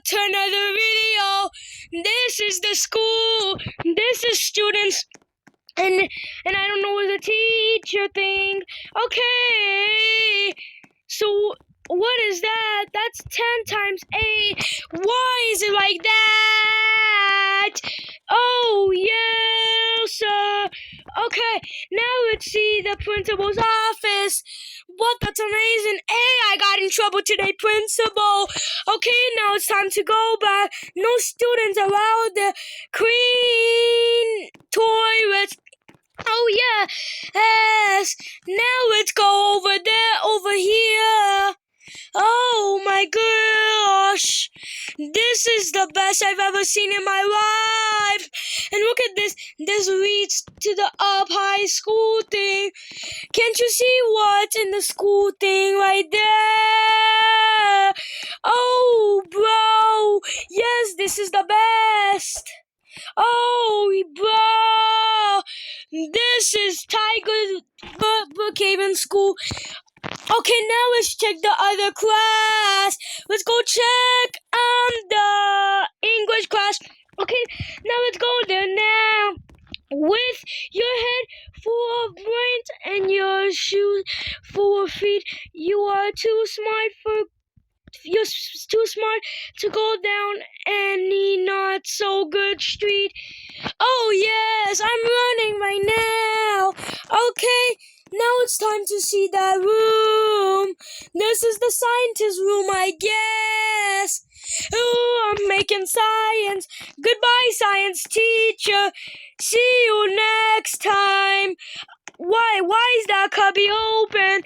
to another video. This is the school. This is students. And I don't know what the teacher thing. Okay. So what is that? That's 10 times 8. Why is it like that? Oh, yes, sir. Okay, now let's see the principal's office. What? That's amazing. Hey, I got in trouble today, principal. Okay, now it's time to go back. No students allowed to clean toilets. Oh, yeah. Yes. Now let's go over there, over here. Oh my gosh, this is the best I've ever seen in my life. And look at this, this leads to the up high school thing. Can't you see what's in the school thing right there? Oh, bro, yes, this is the best. Oh, bro, this is Tiger Brookhaven School. Okay, now let's check the other class. Let's go check the English class. Okay, now let's go there now. With your head full of brains and your shoes full of feet, you're too smart to go down any not so good street. Oh yes, I'm running right now. Okay. Now it's time to see that room. This is the scientist room, I guess. Oh, I'm making science. Goodbye, science teacher. See you next time. Why is that cubby open?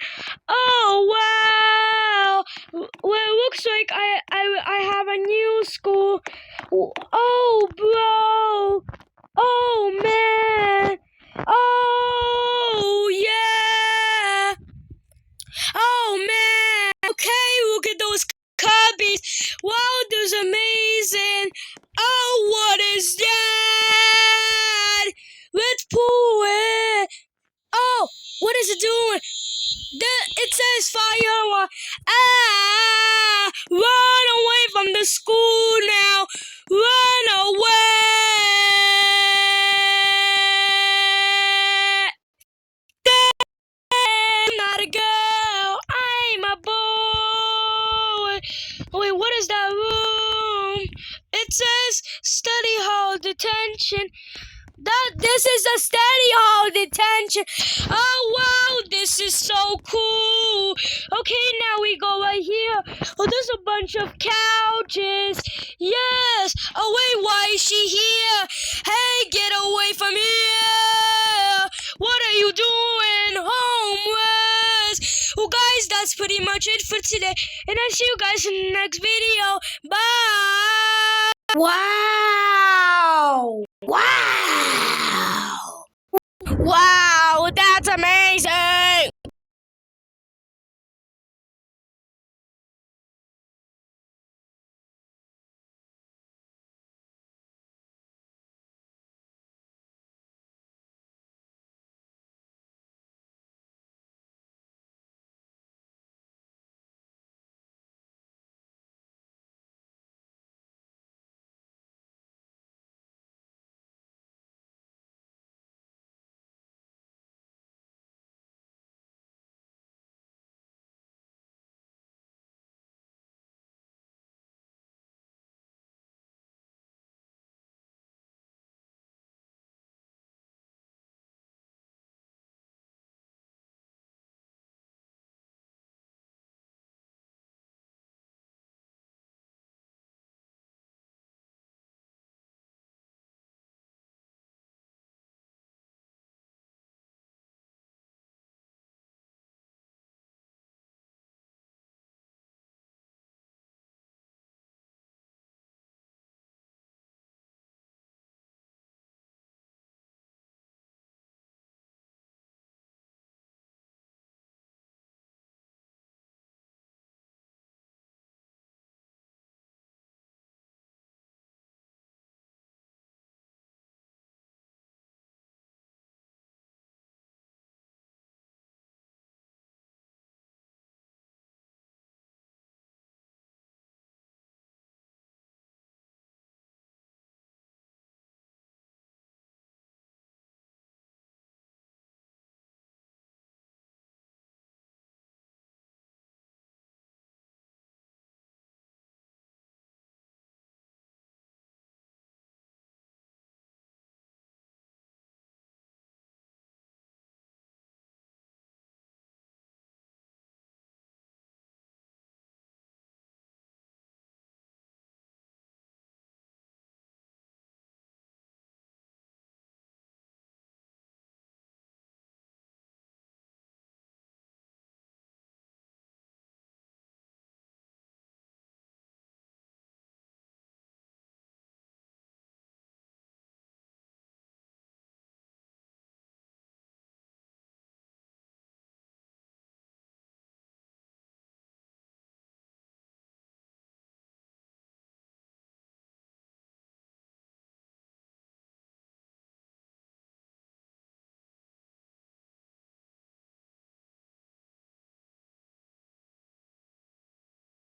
Oh, wow. Well, it looks like I have a new school. Oh, bro. Oh, man. Oh, yeah. Oh, man. Okay, look at those cubbies. Wow, that's amazing. Oh, what is that? Let's pull it. Oh, what is it doing? It says fire. Run away from the school now. Run away. I'm not a girl. I'm a boy. Wait, what is that room? It says study hall detention. This is a study hall detention. Oh, wow, this is so cool. Okay, now we go right here. Oh, there's a bunch of couches. Yes. Oh, wait, why is she here? Hey, get away from here. What are you doing? Homeless. Well, guys, that's pretty much it for today. And I'll see you guys in the next video. Bye. Wow. Wow! Wow, that's amazing!